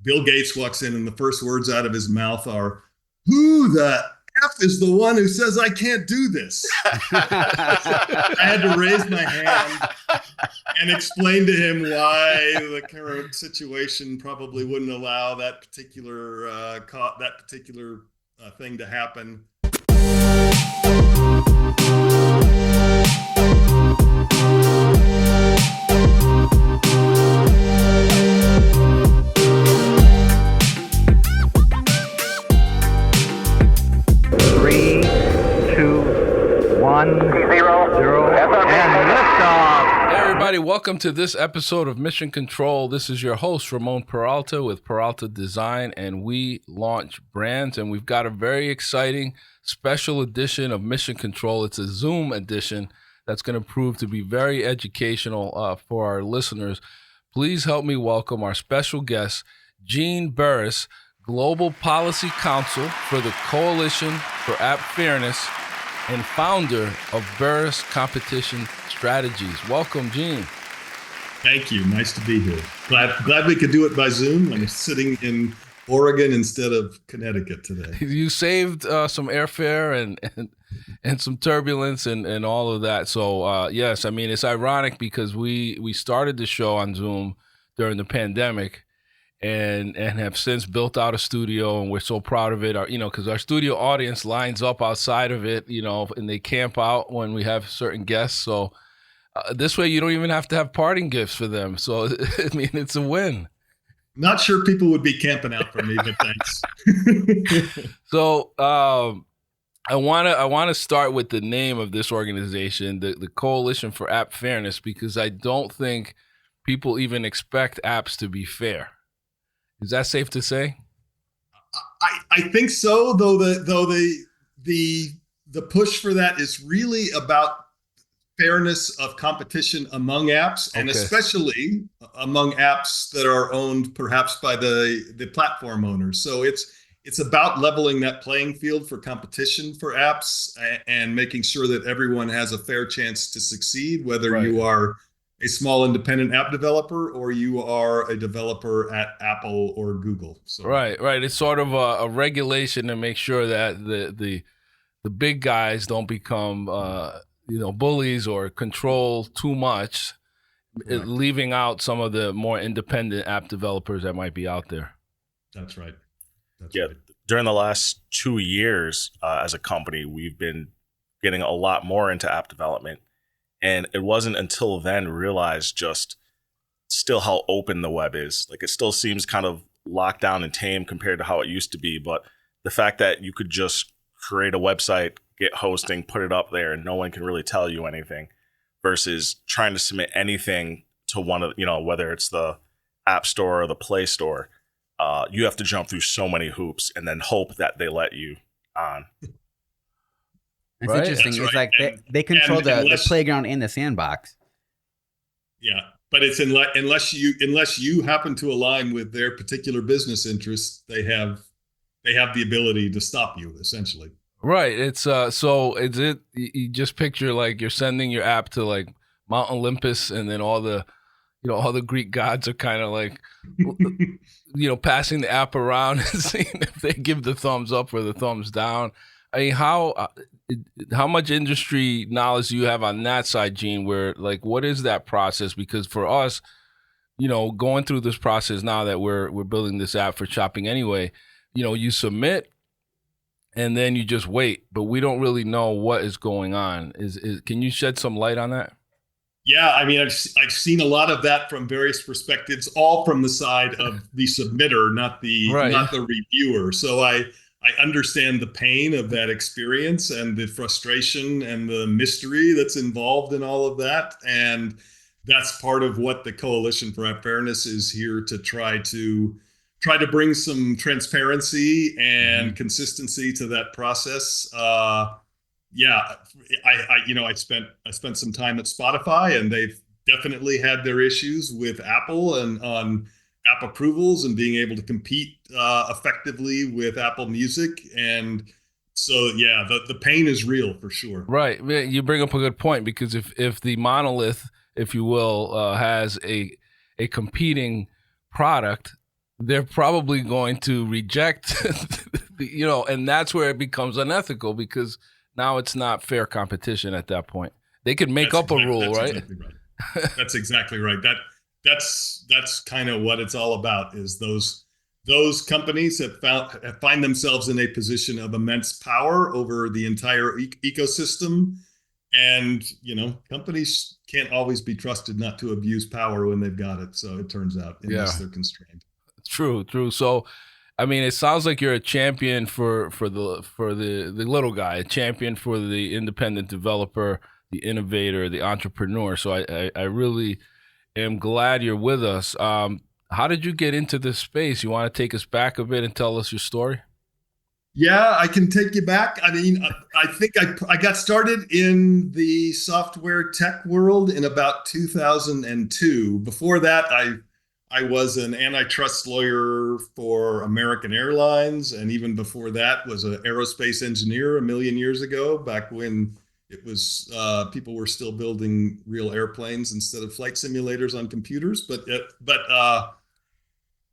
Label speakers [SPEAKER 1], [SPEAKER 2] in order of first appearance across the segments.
[SPEAKER 1] Bill Gates walks in, and the first words out of his mouth are, "Who the F is the one who says I can't do this?" I had to raise my hand and explain to him why the current situation probably wouldn't allow that particular thing to happen.
[SPEAKER 2] Welcome to this episode of Mission Control. This is your host, Ramon Peralta with Peralta Design, and we launch brands. And we've got a very exciting special edition of Mission Control. It's a Zoom edition that's going to prove to be very educational for our listeners. Please help me welcome our special guest, Gene Burrus, Global Policy Counsel for the Coalition for App Fairness and founder of Burrus Competition Strategies. Welcome, Gene.
[SPEAKER 1] Thank you. Nice to be here. Glad we could do it by Zoom. I'm sitting in Oregon instead of Connecticut today.
[SPEAKER 2] You saved some airfare and some turbulence and all of that. So yes, I mean, it's ironic because we started the show on Zoom during the pandemic and have since built out a studio, and we're so proud of it. Because our studio audience lines up outside of it, and they camp out when we have certain guests. So this way, you don't even have to have parting gifts for them. So I mean, it's a win.
[SPEAKER 1] Not sure people would be camping out for me, but thanks.
[SPEAKER 2] So I want to start with the name of this organization, the Coalition for App Fairness, because I don't think people even expect apps to be fair. Is that safe to say?
[SPEAKER 1] I think so, though the push for that is really about fairness of competition among apps, and especially among apps that are owned perhaps by the platform owners. So it's about leveling that playing field for competition for apps and making sure that everyone has a fair chance to succeed, whether you are a small independent app developer or you are a developer at Apple or Google. So.
[SPEAKER 2] Right. It's sort of a regulation to make sure that the big guys don't become bullies or control too much, leaving out some of the more independent app developers that might be out there.
[SPEAKER 1] That's right.
[SPEAKER 3] Right. During the last 2 years as a company, we've been getting a lot more into app development. And it wasn't until then realized just still how open the web is. Like, it still seems kind of locked down and tame compared to how it used to be. But the fact that you could just create a website, get hosting, put it up there, and no one can really tell you anything, versus trying to submit anything to one of, whether it's the App Store or the Play Store, you have to jump through so many hoops and then hope that they let you on.
[SPEAKER 4] It's interesting. That's it's right. Like they control the playground and the sandbox.
[SPEAKER 1] Yeah, but it's unless you happen to align with their particular business interests, they have the ability to stop you, essentially.
[SPEAKER 2] Right. It's so is it you just picture like you're sending your app to like Mount Olympus, and then all the Greek gods are kind of like passing the app around and seeing if they give the thumbs up or the thumbs down. I mean, how much industry knowledge do you have on that side, Gene, where like what is that process? Because for us, going through this process now that we're building this app for shopping anyway, you submit and then you just wait, but we don't really know what is going on. Can you shed some light on that?
[SPEAKER 1] Yeah, I mean, I've seen a lot of that from various perspectives, all from the side of the submitter, not the reviewer. So I understand the pain of that experience and the frustration and the mystery that's involved in all of that. And that's part of what the Coalition for App Fairness is here to try to bring some transparency and consistency to that process. I spent some time at Spotify, and they've definitely had their issues with Apple and on app approvals and being able to compete effectively with Apple Music. And so, the pain is real for sure.
[SPEAKER 2] Right. You bring up a good point, because if the monolith, if you will, has a competing product, they're probably going to reject, and that's where it becomes unethical, because now it's not fair competition at that point. They could make up a rule, right?
[SPEAKER 1] Exactly right. That's exactly right. That's kind of what it's all about, is those companies have find themselves in a position of immense power over the entire ecosystem. And, companies can't always be trusted not to abuse power when they've got it. So it turns out, unless they're constrained.
[SPEAKER 2] True. So, I mean, it sounds like you're a champion for the little guy, a champion for the independent developer, the innovator, the entrepreneur. So I really am glad you're with us. How did you get into this space? You want to take us back a bit and tell us your story?
[SPEAKER 1] Yeah, I can take you back. I mean, I think I got started in the software tech world in about 2002. Before that, I was an antitrust lawyer for American Airlines, and even before that was an aerospace engineer a million years ago, back when it was people were still building real airplanes instead of flight simulators on computers. But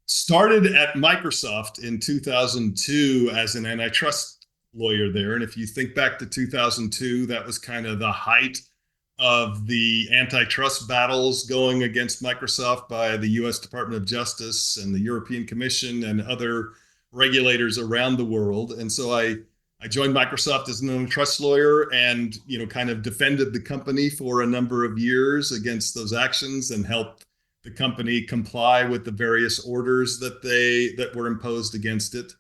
[SPEAKER 1] started at Microsoft in 2002 as an antitrust lawyer there. And if you think back to 2002, that was kind of the height of the antitrust battles going against Microsoft by the US Department of Justice and the European Commission and other regulators around the world. And so I joined Microsoft as an antitrust lawyer and, kind of defended the company for a number of years against those actions and helped the company comply with the various orders that were imposed against it,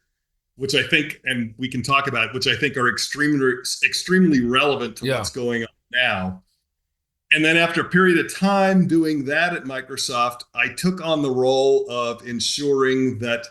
[SPEAKER 1] which I think, and we can talk about, which I think are extremely relevant to what's going on now. And then after a period of time doing that at Microsoft, I took on the role of ensuring that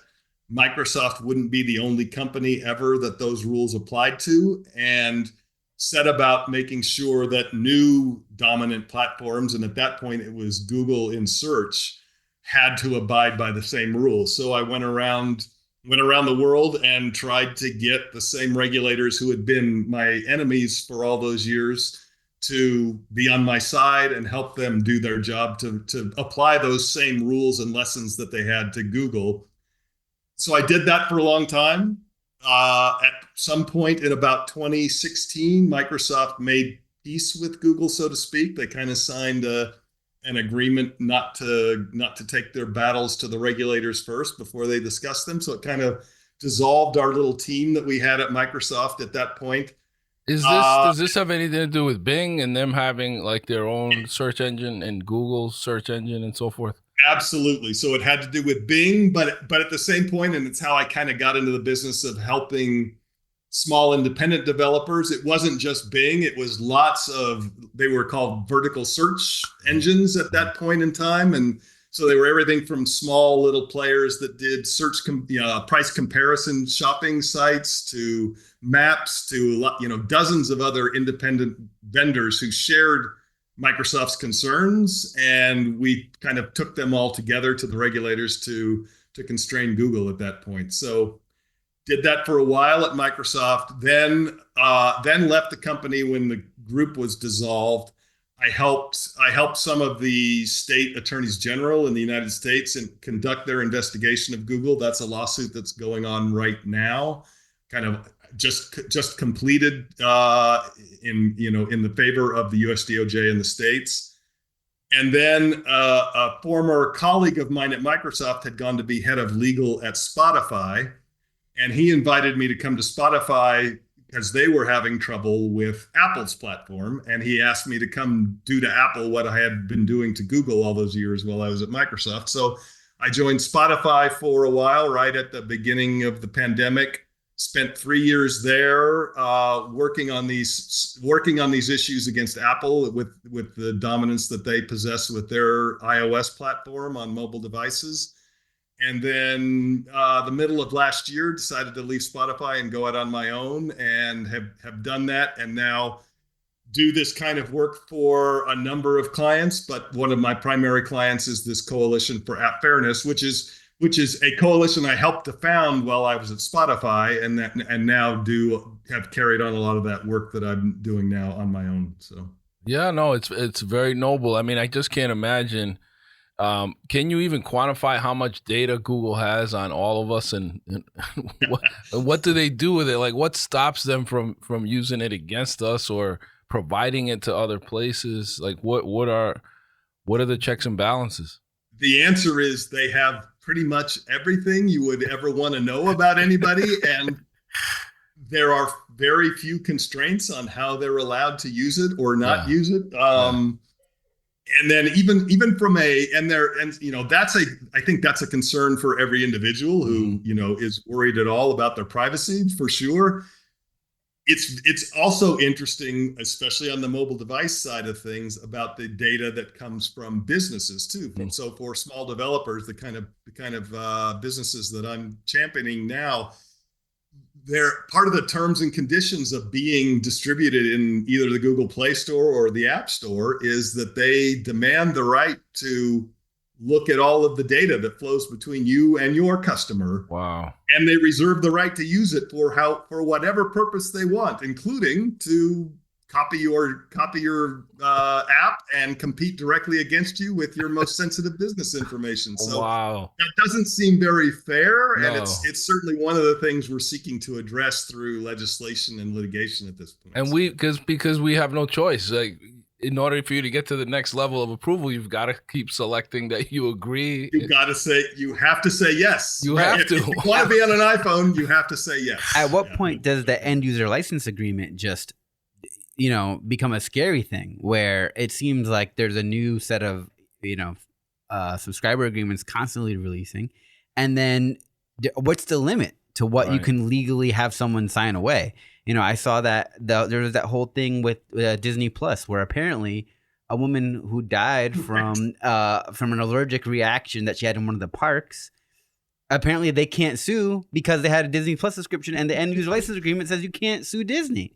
[SPEAKER 1] Microsoft wouldn't be the only company ever that those rules applied to, and set about making sure that new dominant platforms, and at that point it was Google in search, had to abide by the same rules. So I went around the world and tried to get the same regulators who had been my enemies for all those years to be on my side and help them do their job to apply those same rules and lessons that they had to Google. So I did that for a long time. At some point in about 2016, Microsoft made peace with Google, so to speak. They kind of signed an agreement not to take their battles to the regulators first before they discussed them. So it kind of dissolved our little team that we had at Microsoft at that point.
[SPEAKER 2] Does this have anything to do with Bing and them having like their own search engine and Google's search engine and so forth?
[SPEAKER 1] Absolutely. So it had to do with Bing, but at the same point, and it's how I kind of got into the business of helping small independent developers. It wasn't just Bing. It was they were called vertical search engines at that point in time. And so they were everything from small little players that did price comparison shopping sites to maps to, dozens of other independent vendors who shared Microsoft's concerns, and we kind of took them all together to the regulators to constrain Google at that point. So did that for a while at Microsoft, then left the company when the group was dissolved. I helped some of the state attorneys general in the United States and conduct their investigation of Google. That's a lawsuit that's going on right now, kind of just completed in the favor of the US DOJ in the States. And then a former colleague of mine at Microsoft had gone to be head of legal at Spotify, and he invited me to come to Spotify because they were having trouble with Apple's platform, and he asked me to come do to Apple what I had been doing to Google all those years while I was at Microsoft. So I joined Spotify for a while, right at the beginning of the pandemic. Spent 3 years there working on these issues against Apple with the dominance that they possess with their iOS platform on mobile devices. And then the middle of last year, decided to leave Spotify and go out on my own, and have done that, and now do this kind of work for a number of clients. But one of my primary clients is this Coalition for App Fairness, which is a coalition I helped to found while I was at Spotify, and now have carried on a lot of that work that I'm doing now on my own. So
[SPEAKER 2] yeah, no, it's very noble. I mean, I just can't imagine Can you even quantify how much data Google has on all of us, and what do they do with it? Like, what stops them from using it against us or providing it to other places? Like, what are the checks and balances?
[SPEAKER 1] The answer is they have pretty much everything you would ever want to know about anybody, and there are very few constraints on how they're allowed to use it or not use it. And then even from I think that's a concern for every individual who, is worried at all about their privacy, for sure. It's also interesting, especially on the mobile device side of things, about the data that comes from businesses too. So for small developers, the kind of businesses that I'm championing now, they're part of the terms and conditions of being distributed in either the Google Play Store or the App Store is that they demand the right to look at all of the data that flows between you and your customer.
[SPEAKER 2] Wow.
[SPEAKER 1] And they reserve the right to use it for whatever purpose they want, including to copy your app and compete directly against you with your most sensitive business information. So that doesn't seem very fair. No. And it's certainly one of the things we're seeking to address through legislation and litigation at this point.
[SPEAKER 2] And because we have no choice. Like, in order for you to get to the next level of approval, you've got to keep selecting that you agree.
[SPEAKER 1] You have to say yes.
[SPEAKER 2] You have to.
[SPEAKER 1] If you want to be on an iPhone, you have to say yes.
[SPEAKER 4] At what point does the end user license agreement just, become a scary thing where it seems like there's a new set of, subscriber agreements constantly releasing? And then what's the limit to what you can legally have someone sign away? I saw that there was that whole thing with Disney Plus where apparently a woman who died from an allergic reaction that she had in one of the parks, apparently they can't sue because they had a Disney Plus subscription, and the end user license agreement says you can't sue Disney.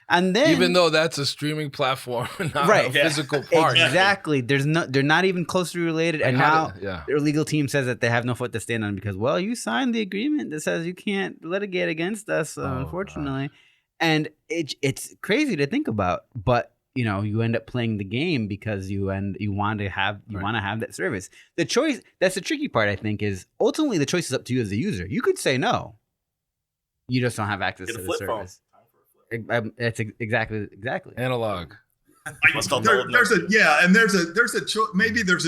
[SPEAKER 4] And then,
[SPEAKER 2] even though that's a streaming platform, not a physical park.
[SPEAKER 4] Exactly. They're not even closely related. And now their legal team says that they have no foot to stand on because, well, you signed the agreement that says you can't litigate against us, unfortunately. Gosh. And it's crazy to think about, but you end up playing the game because you want to have that service. The choice, that's the tricky part, I think, is ultimately the choice is up to you as a user. You could say no. You just don't have access to the service. That's exactly
[SPEAKER 2] analog.
[SPEAKER 1] There's a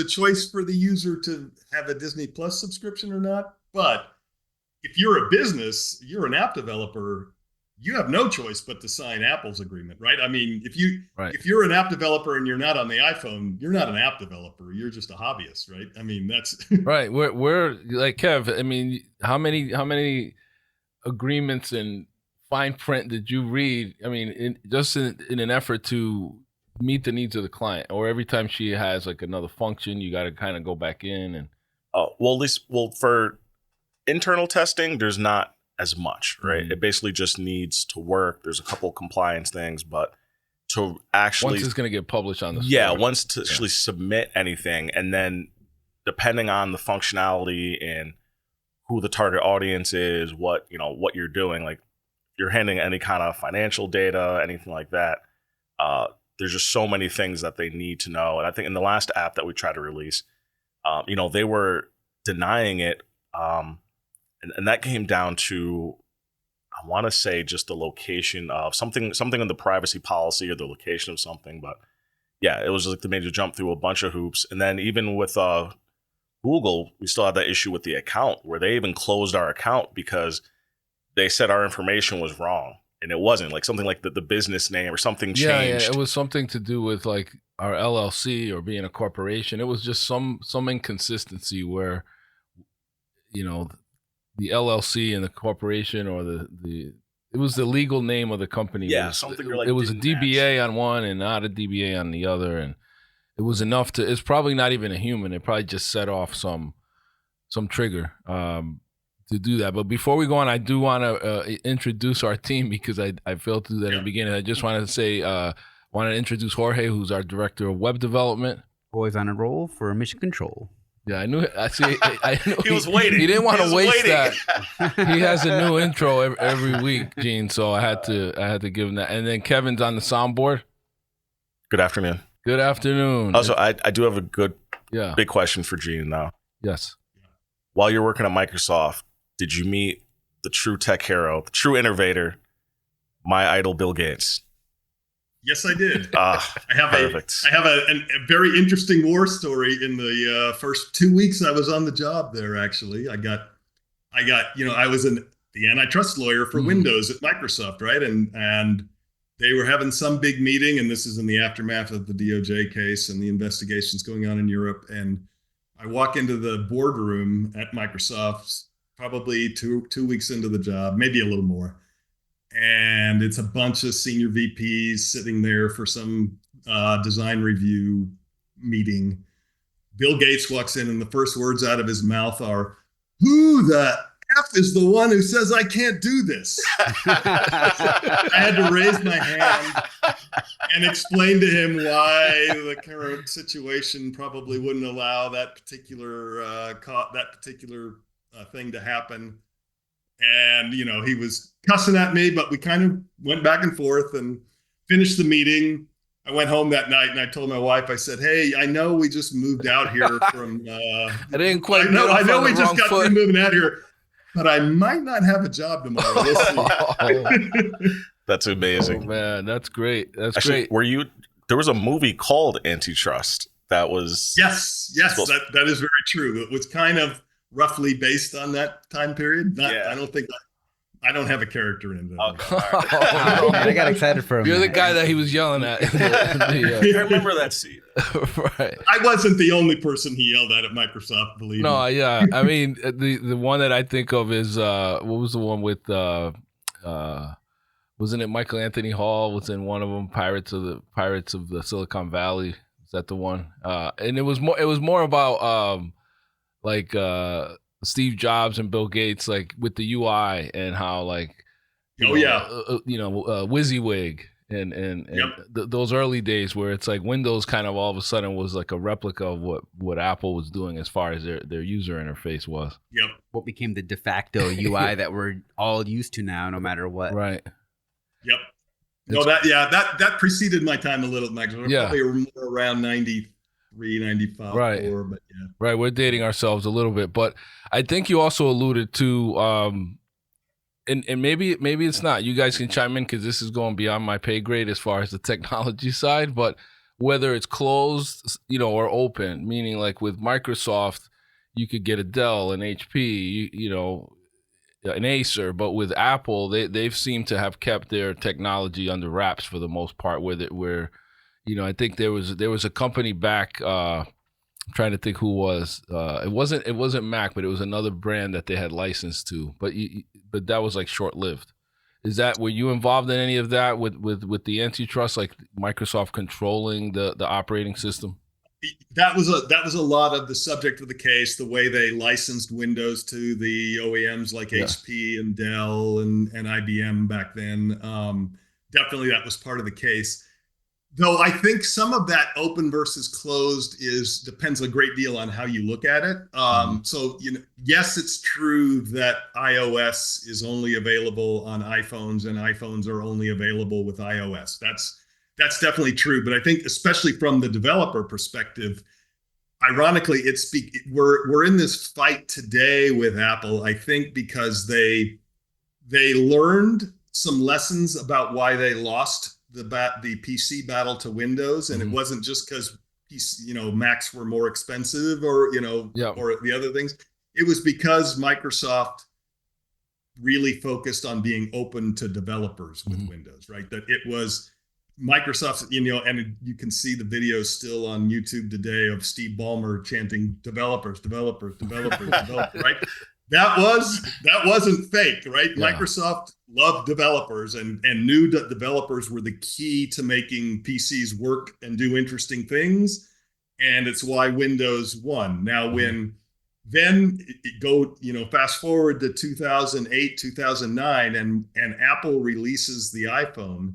[SPEAKER 1] choice for the user to have a Disney Plus subscription or not. But if you're a business, you're an app developer, you have no choice but to sign Apple's agreement, right? I mean, if you're an app developer and you're not on the iPhone, you're not an app developer. You're just a hobbyist, right? I mean, that's
[SPEAKER 2] right. We're like Kev. I mean, how many agreements and fine print did you read? I mean, in an effort to meet the needs of the client, or every time she has like another function, you got to kind of go back in and.
[SPEAKER 3] For internal testing, there's not as much, right? Mm-hmm. It basically just needs to work. There's a couple compliance things, but to actually
[SPEAKER 2] once it's going to get published on the
[SPEAKER 3] once to actually submit anything, and then depending on the functionality and who the target audience is, what you're doing, like. You're handling any kind of financial data, anything like that. There's just so many things that they need to know. And I think in the last app that we tried to release, they were denying it. And that came down to, I want to say just the location of something in the privacy policy or the location of something. But yeah, it was like they made you jump through a bunch of hoops. And then even with Google, we still had that issue with the account where they even closed our account because they said our information was wrong, and it wasn't. Like something like the business name or something changed.
[SPEAKER 2] Yeah, it was something to do with like our LLC or being a corporation. It was just some inconsistency where, the LLC and the corporation or it was the legal name of the company.
[SPEAKER 3] Yeah,
[SPEAKER 2] it was a DBA on one and not a DBA on the other, and it was enough to. It's probably not even a human. It probably just set off some trigger. To do that. But before we go on, I do want to introduce our team because I failed to do that in the beginning. I just wanted to say, want to introduce Jorge, who's our director of web development.
[SPEAKER 4] Always on a roll for MissionCTRL.
[SPEAKER 2] Yeah, I knew it. I see. I knew
[SPEAKER 3] he was waiting.
[SPEAKER 2] He didn't want to waste that. He has a new intro every week, Gene. So I had to give him that. And then Kevin's on the soundboard.
[SPEAKER 3] Good afternoon.
[SPEAKER 2] Good afternoon.
[SPEAKER 3] Also, I do have a
[SPEAKER 2] yeah.
[SPEAKER 3] big question for Gene now.
[SPEAKER 2] Yes.
[SPEAKER 3] While you're working at Microsoft, did you meet the true tech hero, the true innovator, my idol, Bill Gates?
[SPEAKER 1] Yes, I did.
[SPEAKER 3] I have
[SPEAKER 1] a very interesting war story in the first 2 weeks I was on the job there. Actually, I was the antitrust lawyer for Windows at Microsoft, right? And they were having some big meeting, and this is in the aftermath of the DOJ case and the investigations going on in Europe. And I walk into the boardroom at Microsoft, probably two weeks into the job, maybe a little more. And it's a bunch of senior VPs sitting there for some design review meeting. Bill Gates walks in, and the first words out of his mouth are, "Who the F is the one who says I can't do this?" I had to raise my hand and explain to him why the current situation probably wouldn't allow that particular thing to happen. And, he was cussing at me, but we kind of went back and forth and finished the meeting. I went home that night and I told my wife, I said, "Hey, I know we just moved out here from,
[SPEAKER 2] I didn't quite
[SPEAKER 1] I know we just got to moving out here, but I might not have a job tomorrow." We'll see.
[SPEAKER 3] That's amazing.
[SPEAKER 2] Oh, man, that's great. That's
[SPEAKER 3] Actually,
[SPEAKER 2] great.
[SPEAKER 3] There was a movie called Antitrust that was...
[SPEAKER 1] Yes, that is very true. It was kind of roughly based on that time period. I don't have a character in it.
[SPEAKER 3] Okay.
[SPEAKER 4] Oh, man, I got excited for him.
[SPEAKER 2] You're the guy that he was yelling at.
[SPEAKER 3] I remember that scene.
[SPEAKER 2] Right.
[SPEAKER 1] I wasn't the only person he yelled at Microsoft, believe me.
[SPEAKER 2] No, yeah. I mean, the one that I think of is what was the one with wasn't it Michael Anthony Hall was in one of them, Pirates of the Silicon Valley? Is that the one? And it was more about Steve Jobs and Bill Gates, like with the UI and how WYSIWYG and
[SPEAKER 1] Yep.
[SPEAKER 2] Those early days where it's like Windows kind of all of a sudden was like a replica of what Apple was doing as far as their user interface was.
[SPEAKER 1] Yep.
[SPEAKER 4] What became the de facto UI that we're all used to now, no matter what.
[SPEAKER 2] Right.
[SPEAKER 1] Yep. No, that preceded my time a little, Microsoft.
[SPEAKER 2] Yeah.
[SPEAKER 1] Probably more around 93, 95.
[SPEAKER 2] Right.
[SPEAKER 1] But yeah.
[SPEAKER 2] Right. We're dating ourselves a little bit, but I think you also alluded to, and maybe it's not. You guys can chime in because this is going beyond my pay grade as far as the technology side. But whether it's closed, or open, meaning like with Microsoft, you could get a Dell, an HP, an Acer. But with Apple, they've seemed to have kept their technology under wraps for the most part. Where I think there was a company back. I'm trying to think who was. It wasn't Mac, but it was another brand that they had licensed to. But that was like short lived. Were you involved in any of that with the antitrust, like Microsoft controlling the operating system?
[SPEAKER 1] That was a lot of the subject of the case. The way they licensed Windows to the OEMs like HP and Dell and IBM back then. Definitely, that was part of the case. Though I think some of that open versus closed depends a great deal on how you look at it. So, yes, it's true that iOS is only available on iPhones and iPhones are only available with iOS. That's definitely true. But I think especially from the developer perspective, ironically, we're in this fight today with Apple, I think, because they learned some lessons about why they lost the PC battle to Windows, and it wasn't just because Macs were more expensive or the other things. It was because Microsoft really focused on being open to developers with Windows, right? That it was Microsoft, and you can see the videos still on YouTube today of Steve Ballmer chanting "developers, developers, developers, developers," right? That wasn't fake, right? Yeah. Microsoft loved developers and knew that developers were the key to making PCs work and do interesting things. And it's why Windows won. Now, fast forward to 2008, 2009, and Apple releases the iPhone.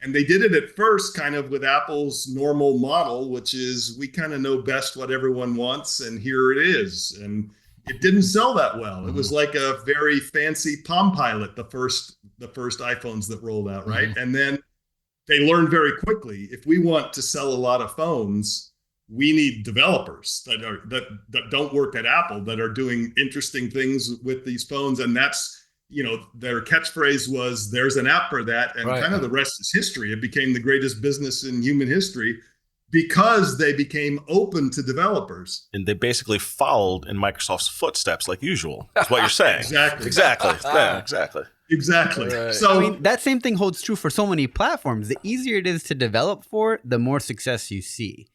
[SPEAKER 1] And they did it at first kind of with Apple's normal model, which is we kind of know best what everyone wants, and here it is. And it didn't sell that well. It was like a very fancy Palm Pilot, the first iPhones that rolled out, right? And then they learned very quickly, if we want to sell a lot of phones, we need developers that don't work at Apple, that are doing interesting things with these phones. And that's, their catchphrase was, there's an app for that. And kind of the rest is history. It became the greatest business in human history because they became open to developers.
[SPEAKER 3] And they basically followed in Microsoft's footsteps like usual. That's what you're saying.
[SPEAKER 1] Exactly.
[SPEAKER 3] Yeah, exactly.
[SPEAKER 1] Exactly.
[SPEAKER 2] Right.
[SPEAKER 1] So
[SPEAKER 4] I mean, that same thing holds true for so many platforms. The easier it is to develop for, the more success you see.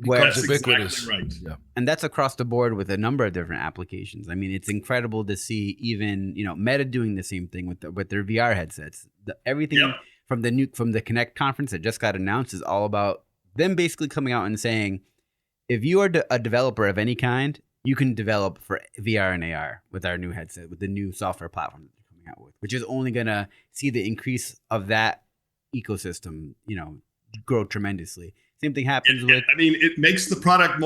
[SPEAKER 2] Becomes
[SPEAKER 1] that's
[SPEAKER 2] ubiquitous.
[SPEAKER 1] exactly right.
[SPEAKER 2] Yeah.
[SPEAKER 4] And that's across the board with a number of different applications. I mean, it's incredible to see even, Meta doing the same thing with their VR headsets. Everything from the Connect conference that just got announced is all about them basically coming out and saying, if you are a developer of any kind, you can develop for VR and AR with our new headset, with the new software platform that they're coming out with, which is only going to see the increase of that ecosystem, grow tremendously. Same thing happens with.
[SPEAKER 1] I mean, it makes the product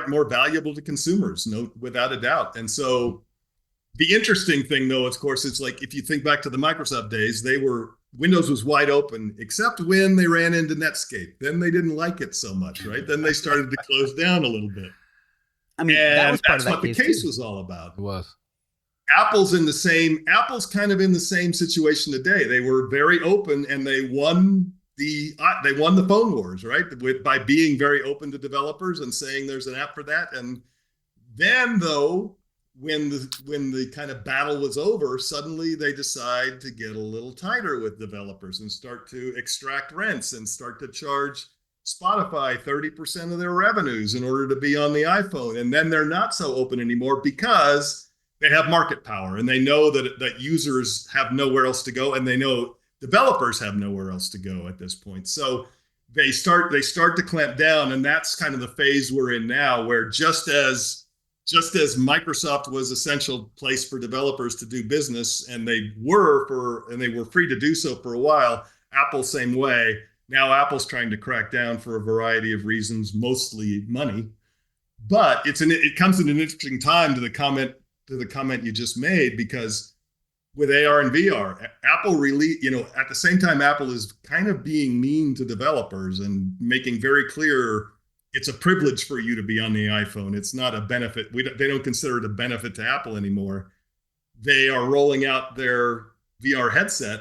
[SPEAKER 1] more valuable to consumers, without a doubt. And so, the interesting thing, though, of course, it's like if you think back to the Microsoft days, Windows was wide open, except when they ran into Netscape. Then they didn't like it so much, right? Then they started to close down a little bit.
[SPEAKER 4] I mean,
[SPEAKER 1] and
[SPEAKER 4] that's
[SPEAKER 1] what the case was all about.
[SPEAKER 2] It was.
[SPEAKER 1] Apple's kind of in the same situation today. They were very open, and they won the phone wars, right? By being very open to developers and saying there's an app for that. And then, though, when the kind of battle was over, suddenly they decide to get a little tighter with developers and start to extract rents and start to charge Spotify 30% of their revenues in order to be on the iPhone. And then they're not so open anymore because they have market power, and they know that users have nowhere else to go, and they know developers have nowhere else to go at this point. So they start to clamp down, and that's kind of the phase we're in now, where just as Microsoft was essential place for developers to do business, and they were free to do so for a while, Apple same way. Now Apple's trying to crack down for a variety of reasons, mostly money. But it comes at an interesting time to the comment you just made, because with AR and VR, Apple really, at the same time, Apple is kind of being mean to developers and making very clear it's a privilege for you to be on the iPhone. It's not a benefit. They don't consider it a benefit to Apple anymore. They are rolling out their VR headset,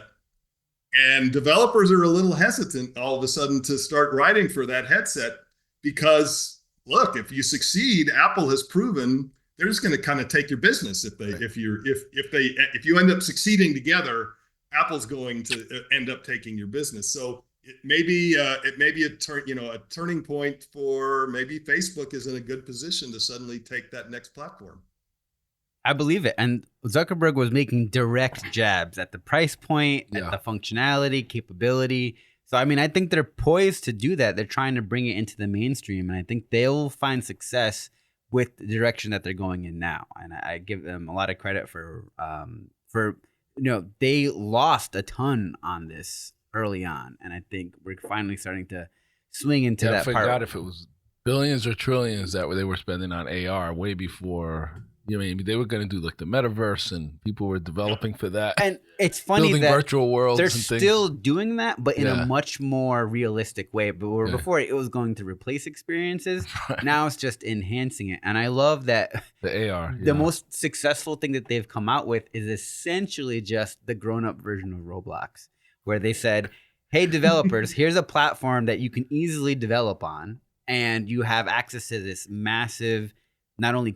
[SPEAKER 1] and developers are a little hesitant all of a sudden to start writing for that headset because, look, if you succeed, Apple has proven they're just going to kind of take your business if you end up succeeding together. Apple's going to end up taking your business. So it may be a turning point for maybe Facebook is in a good position to suddenly take that next platform.
[SPEAKER 4] I believe it. And Zuckerberg was making direct jabs at the price point, at the functionality, capability. So, I mean, I think they're poised to do that. They're trying to bring it into the mainstream, and I think they'll find success with the direction that they're going in now. And I give them a lot of credit for they lost a ton on this early on. And I think we're finally starting to swing into that part. I forgot
[SPEAKER 2] if it was billions or trillions that they were spending on AR way before. They were going to do like the metaverse, and people were developing for that. And
[SPEAKER 4] it's funny
[SPEAKER 2] building
[SPEAKER 4] that
[SPEAKER 2] virtual worlds.
[SPEAKER 4] They're
[SPEAKER 2] and things.
[SPEAKER 4] Still doing that, but in a much more realistic way. But before it was going to replace experiences. Right. Now it's just enhancing it. And I love that
[SPEAKER 2] the AR.
[SPEAKER 4] The most successful thing that they've come out with is essentially just the grown-up version of Roblox, where they said, hey, developers, here's a platform that you can easily develop on, and you have access to this massive not only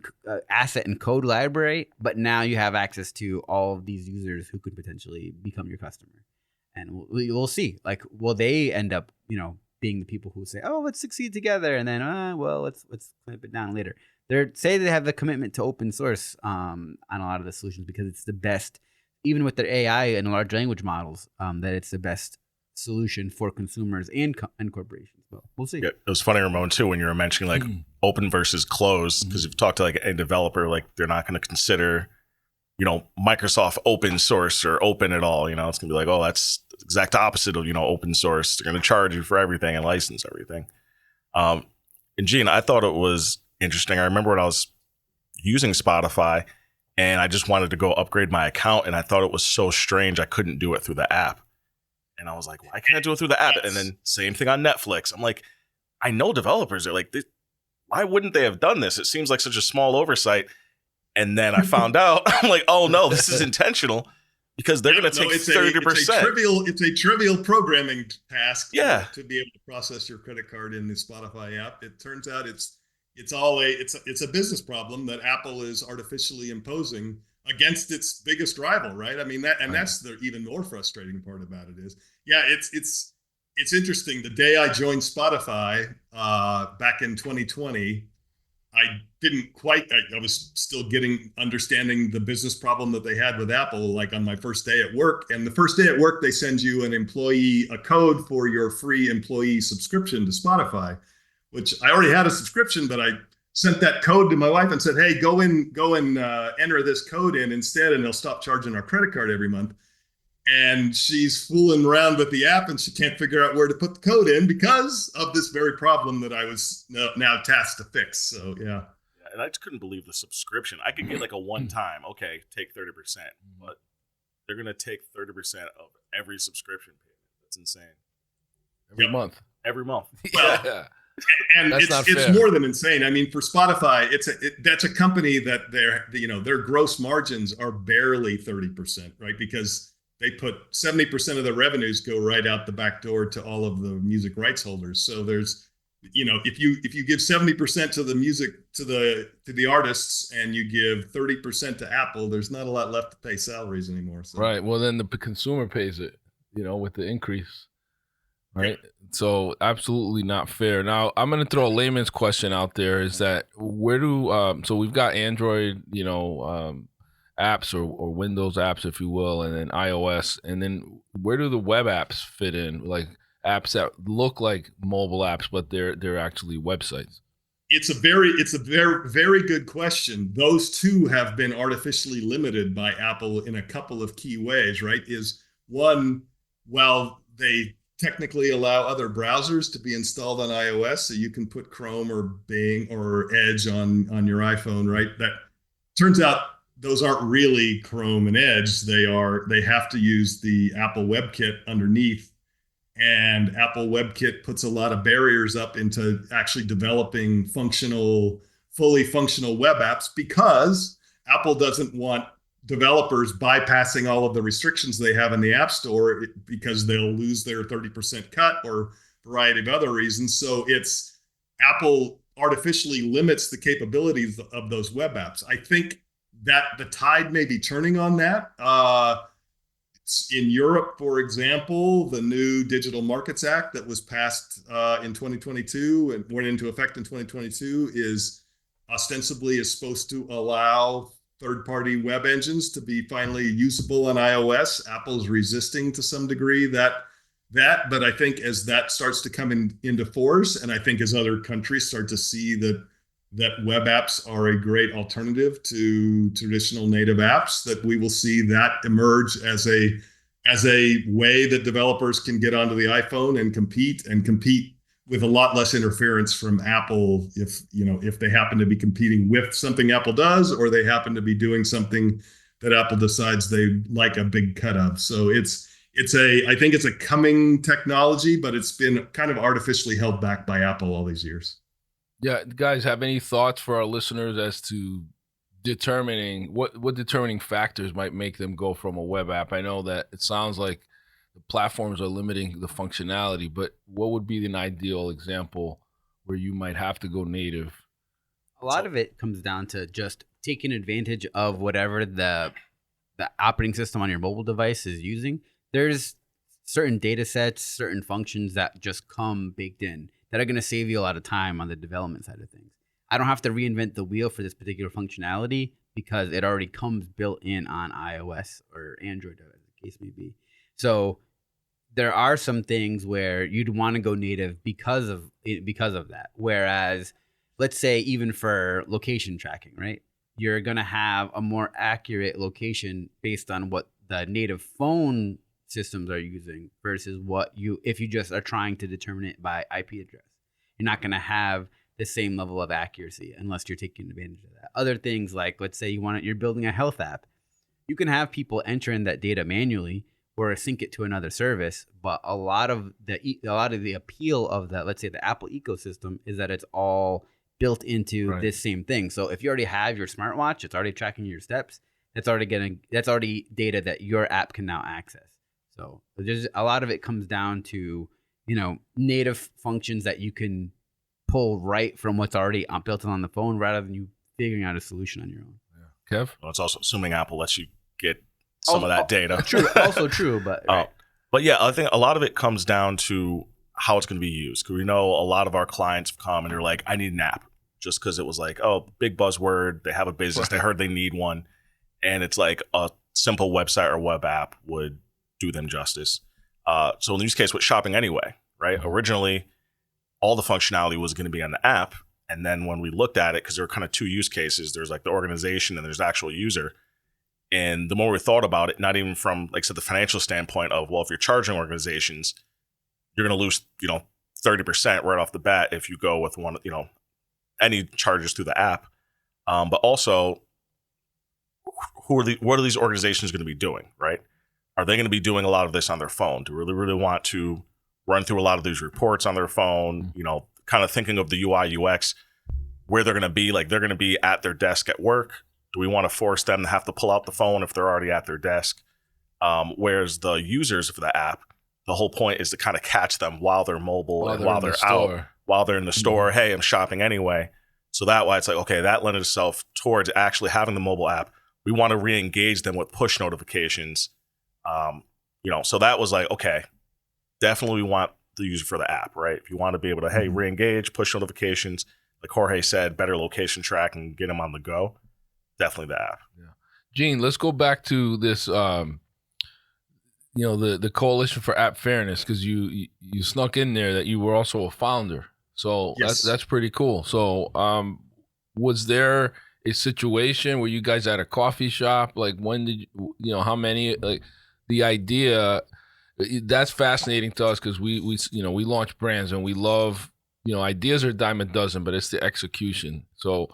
[SPEAKER 4] asset and code library, but now you have access to all of these users who could potentially become your customer. And we'll see. Like, will they end up, being the people who say, "Oh, let's succeed together," and then, let's clamp it down later. They have the commitment to open source on a lot of the solutions because it's the best, even with their AI and large language models, that it's the best solution for consumers and corporations. Well, we'll see.
[SPEAKER 3] Yeah, it was funny, Ramon, too, when you were mentioning like open versus closed, because if you talk to like a developer, like they're not going to consider, Microsoft open source or open at all. It's going to be like, oh, that's the exact opposite of, open source. They're going to charge you for everything and license everything. And Gene, I thought it was interesting. I remember when I was using Spotify and I just wanted to go upgrade my account, and I thought it was so strange I couldn't do it through the app. And I was like, why can't I do it through the app? And then same thing on Netflix. I'm like, I know developers are like, why wouldn't they have done this? It seems like such a small oversight. And then I found out, I'm like, oh no, this is intentional because they're going to take 30%.
[SPEAKER 1] It's a trivial programming task
[SPEAKER 3] to
[SPEAKER 1] be able to process your credit card in the Spotify app. It turns out it's a business problem that Apple is artificially imposing against its biggest rival, right? I mean, that's the even more frustrating part about it is, it's interesting. The day I joined Spotify back in 2020, I didn't quite. I was still understanding the business problem that they had with Apple, like on my first day at work. And the first day at work, they send you a code for your free employee subscription to Spotify, which I already had a subscription, but I sent that code to my wife and said, hey, go and enter this code in instead, and they'll stop charging our credit card every month. And she's fooling around with the app, and she can't figure out where to put the code in because of this very problem that I was now tasked to fix. So, yeah.
[SPEAKER 3] And I just couldn't believe the subscription. I could get like a one-time, okay, take 30%, but they're going to take 30% of every subscription payment. That's insane.
[SPEAKER 2] Every month.
[SPEAKER 3] Every month.
[SPEAKER 1] Well,
[SPEAKER 2] yeah.
[SPEAKER 1] And it's more than insane. I mean, for Spotify, that's a company that their gross margins are barely 30%, right? Because they put 70% of the revenues go right out the back door to all of the music rights holders. So there's, if you give 70% to the music to the artists and you give 30% to Apple, there's not a lot left to pay salaries anymore. So.
[SPEAKER 2] Right. Well, then the consumer pays it, with the increase. Right. Yeah. So absolutely not fair. Now I'm going to throw a layman's question out there is that where do, so we've got Android, apps or Windows apps, if you will, and then iOS. And then where do the web apps fit in? Like apps that look like mobile apps, but they're actually websites.
[SPEAKER 1] It's a very, very good question. Those two have been artificially limited by Apple in a couple of key ways, right? Is one, well, they technically allow other browsers to be installed on iOS, so you can put Chrome or Bing or Edge on your iPhone, right? That turns out those aren't really Chrome and Edge. They have to use the Apple WebKit underneath, and Apple WebKit puts a lot of barriers up into actually developing fully functional web apps because Apple doesn't want developers bypassing all of the restrictions they have in the App Store because they'll lose their 30% cut or a variety of other reasons. So Apple artificially limits the capabilities of those web apps. I think that the tide may be turning on that. In Europe, for example, the new Digital Markets Act that was passed in 2022 and went into effect in 2022 is supposed to allow third-party web engines to be finally usable on iOS. Apple's resisting to some degree that, but I think as that starts to come into force, and I think as other countries start to see that web apps are a great alternative to traditional native apps, that we will see that emerge as a way that developers can get onto the iPhone and compete with a lot less interference from Apple if they happen to be competing with something Apple does, or they happen to be doing something that Apple decides they like a big cut of. So I think it's a coming technology, but it's been kind of artificially held back by Apple all these years.
[SPEAKER 2] Yeah, guys, have any thoughts for our listeners as to determining what determining factors might make them go from a web app? I know that it sounds like the platforms are limiting the functionality, but what would be an ideal example where you might have to go native?
[SPEAKER 4] A lot of it comes down to just taking advantage of whatever the operating system on your mobile device is using. There's certain data sets, certain functions that just come baked in that are going to save you a lot of time on the development side of things. I don't have to reinvent the wheel for this particular functionality because it already comes built in on iOS or Android, as the case may be. So there are some things where you'd want to go native because of that. Whereas, let's say even for location tracking, right? You're going to have a more accurate location based on what the native phone systems are using versus if you just are trying to determine it by IP address. You're not going to have the same level of accuracy unless you're taking advantage of that. Other things like, let's say you're building a health app. You can have people enter in that data manually, or sync it to another service. But a lot of the appeal of the, let's say, the Apple ecosystem is that it's all built into this same thing. So if you already have your smartwatch, it's already tracking your steps. That's already data that your app can now access. So there's a lot of it comes down to, native functions that you can pull right from what's already built on the phone, rather than you figuring out a solution on your own.
[SPEAKER 2] Yeah. Kev?
[SPEAKER 3] Well, it's also assuming Apple lets you get some of that data.
[SPEAKER 4] Also true, but right.
[SPEAKER 3] But yeah, I think a lot of it comes down to how it's going to be used. Because we know a lot of our clients have come and they're like, I need an app, just because it was like, oh, big buzzword. They have a business. They heard they need one. And it's like a simple website or web app would do them justice. So in the use case with shopping anyway, right? Originally, all the functionality was going to be on the app. And then when we looked at it, because there were kind of two use cases, there's like the organization and there's the actual user. And the more we thought about it, not even from, like I said, the financial standpoint of, well, if you're charging organizations, you're going to lose, 30% right off the bat if you go with one, any charges through the app. But also, what are these organizations going to be doing, right? Are they going to be doing a lot of this on their phone? Do they really want to run through a lot of these reports on their phone? Kind of thinking of the UI, UX, where they're going to be, like they're going to be at their desk at work. Do we want to force them to have to pull out the phone if they're already at their desk? Whereas the users for the app, the whole point is to kind of catch them while they're mobile and while they're out, while they're in the store. Hey, I'm shopping anyway. So that way it's like, okay, that lent itself towards actually having the mobile app. We want to re-engage them with push notifications. So that was like, okay, definitely we want the user for the app, right? If you want to be able to, hey, re-engage, push notifications, like Jorge said, better location tracking, get them on the go. Definitely the app.
[SPEAKER 2] Yeah. Gene, let's go back to this, the Coalition for App Fairness, because you snuck in there that you were also a founder. So yes. That's pretty cool. So was there a situation where you guys had a coffee shop? Like when did how many, like the idea, that's fascinating to us because we launch brands and we love, ideas are a dime a dozen, but it's the execution. So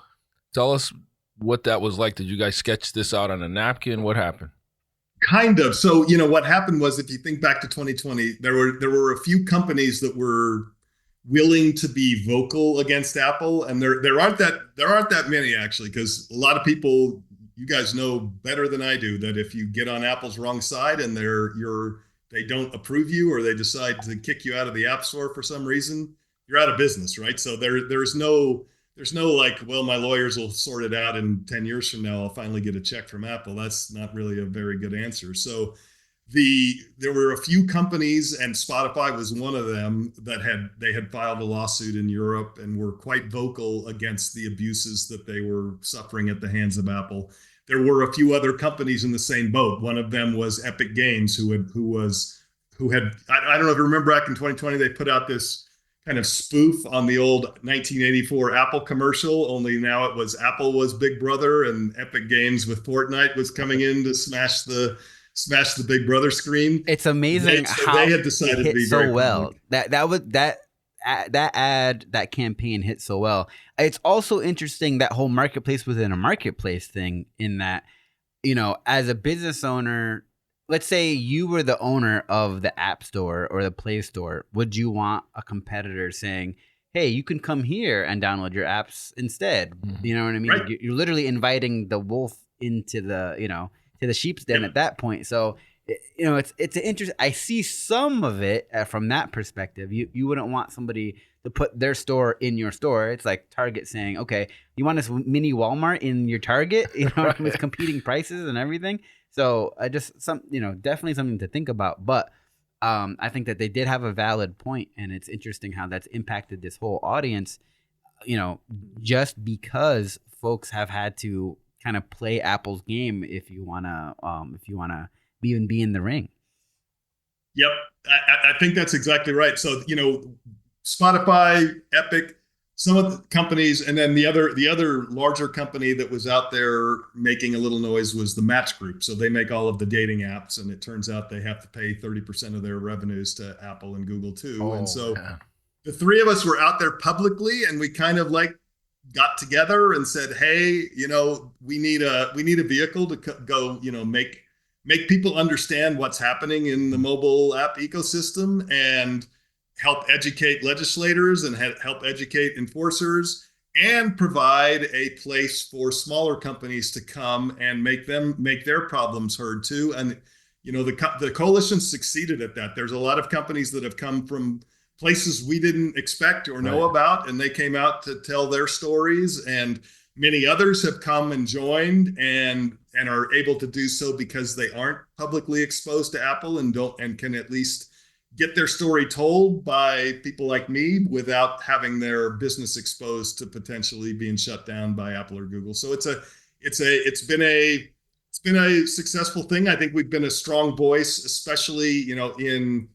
[SPEAKER 2] tell us what that was like. Did you guys sketch this out on a napkin? What happened?
[SPEAKER 1] Kind of. So, what happened was, if you think back to 2020, there were a few companies that were willing to be vocal against Apple, and there aren't that many actually, because a lot of people, you guys know better than I do, that if you get on Apple's wrong side and they don't approve you, or they decide to kick you out of the App Store for some reason, you're out of business, right? So there's no like, well, my lawyers will sort it out in 10 years from now, I'll finally get a check from Apple. That's not really a very good answer. So there were a few companies, and Spotify was one of them, that had filed a lawsuit in Europe and were quite vocal against the abuses that they were suffering at the hands of Apple. There were a few other companies in the same boat. One of them was Epic Games, who had I don't know if you remember, back in 2020, they put out this kind of spoof on the old 1984 Apple commercial, only now it was Apple was Big Brother and Epic Games with Fortnite was coming in to smash the Big Brother screen.
[SPEAKER 4] It's amazing how they had decided to be so well. That campaign hit so well. It's also interesting, that whole marketplace within a marketplace thing, in that, as a business owner, let's say you were the owner of the App Store or the Play Store, would you want a competitor saying, hey, you can come here and download your apps instead? Mm-hmm. You know what I mean? Right. You're literally inviting the wolf into the, to the sheep's den at that point. So, it's an interesting, I see some of it from that perspective. You wouldn't want somebody to put their store in your store. It's like Target saying, okay, you want this mini Walmart in your Target, right, with competing prices and everything. So definitely something to think about. But I think that they did have a valid point, and it's interesting how that's impacted this whole audience, just because folks have had to kind of play Apple's game if you wanna even be in the ring.
[SPEAKER 1] Yep, I think that's exactly right. So Spotify, Epic, some of the companies, and then the other larger company that was out there making a little noise was the Match Group. So they make all of the dating apps, and it turns out they have to pay 30% of their revenues to Apple and Google too. And so the three of us were out there publicly, and we kind of got together and said, hey, we need a vehicle to go, make people understand what's happening in the mobile app ecosystem and help educate legislators and help educate enforcers, and provide a place for smaller companies to come and make their problems heard too. And the coalition succeeded at that. There's a lot of companies that have come from places we didn't expect or know about, and they came out to tell their stories, and many others have come and joined and are able to do so because they aren't publicly exposed to Apple and can at least get their story told by people like me without having their business exposed to potentially being shut down by Apple or Google. So it's been a successful thing. I think we've been a strong voice, especially in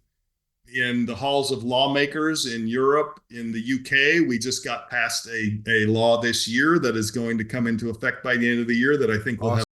[SPEAKER 1] the halls of lawmakers in Europe, in the UK. We just got passed a law this year that is going to come into effect by the end of the year that I think will have